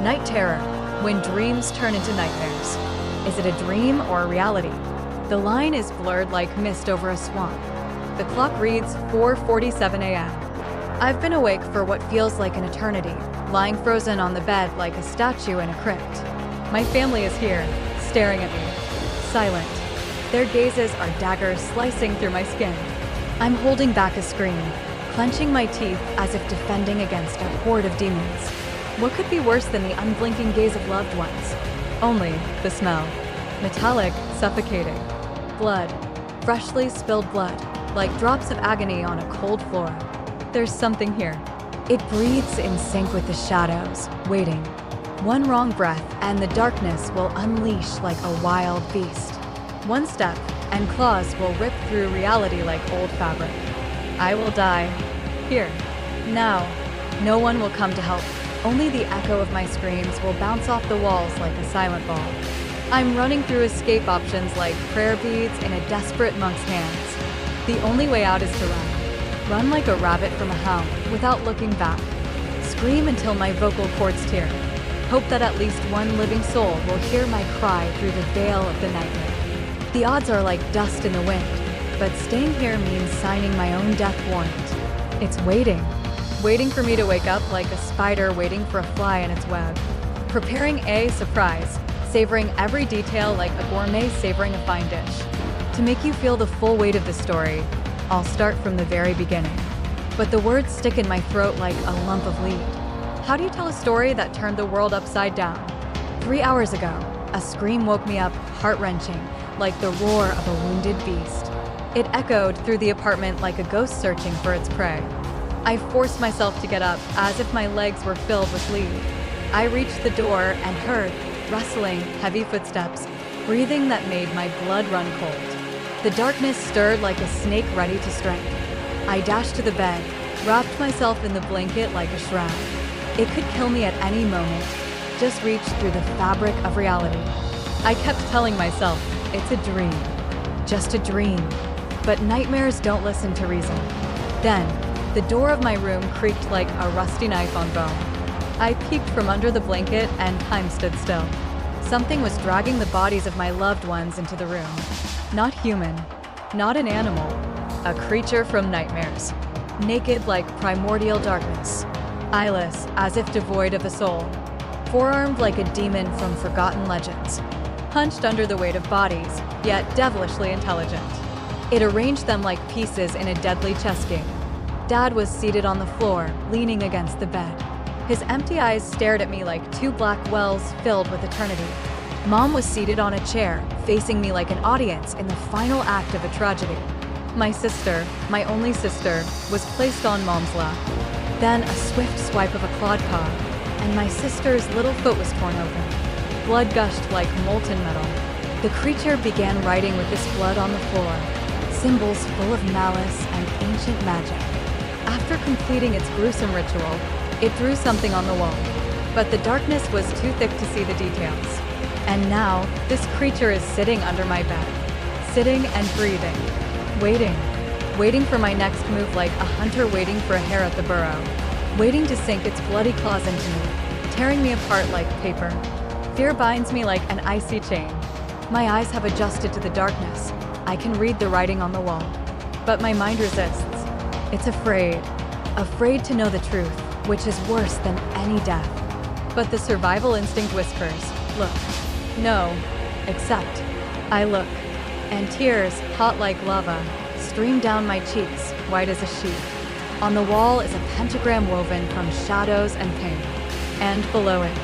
Night terror, when dreams turn into nightmares. Is it a dream or a reality? The line is blurred like mist over a swamp. The clock reads 4:47 a.m. I've been awake for what feels like an eternity, lying frozen on the bed like a statue in a crypt. My family is here, staring at me, silent. Their gazes are daggers slicing through my skin. I'm holding back a scream, clenching my teeth as if defending against a horde of demons. What could be worse than the unblinking gaze of loved ones? Only the smell. Metallic, suffocating. Blood. Freshly spilled blood, like drops of agony on a cold floor. There's something here. It breathes in sync with the shadows, waiting. One wrong breath and the darkness will unleash like a wild beast. One step and claws will rip through reality like old fabric. I will die. Here. Now. No one will come to help. Only the echo of my screams will bounce off the walls like a silent ball. I'm running through escape options like prayer beads in a desperate monk's hands. The only way out is to run. Run like a rabbit from a hound without looking back. Scream until my vocal cords tear. Hope that at least one living soul will hear my cry through the veil of the nightmare. The odds are like dust in the wind, but staying here means signing my own death warrant. It's waiting. Waiting for me to wake up like a spider waiting for a fly in its web. Preparing a surprise, savoring every detail like a gourmet savoring a fine dish. To make you feel the full weight of the story, I'll start from the very beginning. But the words stick in my throat like a lump of lead. How do you tell a story that turned the world upside down? 3 hours ago, a scream woke me up, heart-wrenching, like the roar of a wounded beast. It echoed through the apartment like a ghost searching for its prey. I forced myself to get up as if my legs were filled with lead. I reached the door and heard rustling, heavy footsteps, breathing that made my blood run cold. The darkness stirred like a snake ready to strike. I dashed to the bed, wrapped myself in the blanket like a shroud. It could kill me at any moment, just reach through the fabric of reality. I kept telling myself, it's a dream, just a dream. But nightmares don't listen to reason. Then, the door of my room creaked like a rusty knife on bone. I peeked from under the blanket and time stood still. Something was dragging the bodies of my loved ones into the room. Not human, not an animal, a creature from nightmares. Naked like primordial darkness. Eyeless, as if devoid of a soul. Forearmed like a demon from forgotten legends. Hunched under the weight of bodies, yet devilishly intelligent. It arranged them like pieces in a deadly chess game. Dad was seated on the floor, leaning against the bed. His empty eyes stared at me like two black wells filled with eternity. Mom was seated on a chair, facing me like an audience in the final act of a tragedy. My sister, my only sister, was placed on Mom's lap. Then a swift swipe of a clawed paw, and my sister's little foot was torn open. Blood gushed like molten metal. The creature began writing with this blood on the floor, symbols full of malice and ancient magic. After completing its gruesome ritual, it drew something on the wall, but the darkness was too thick to see the details. And now, this creature is sitting under my bed, sitting and breathing, waiting for my next move like a hunter waiting for a hare at the burrow, waiting to sink its bloody claws into me, tearing me apart like paper. Fear binds me like an icy chain. My eyes have adjusted to the darkness. I can read the writing on the wall, but my mind resists. It's afraid to know the truth, which is worse than any death. But the survival instinct whispers, look. No, except I look, and tears, hot like lava, stream down my cheeks, white as a sheet. On the wall is a pentagram woven from shadows and pain, and below it,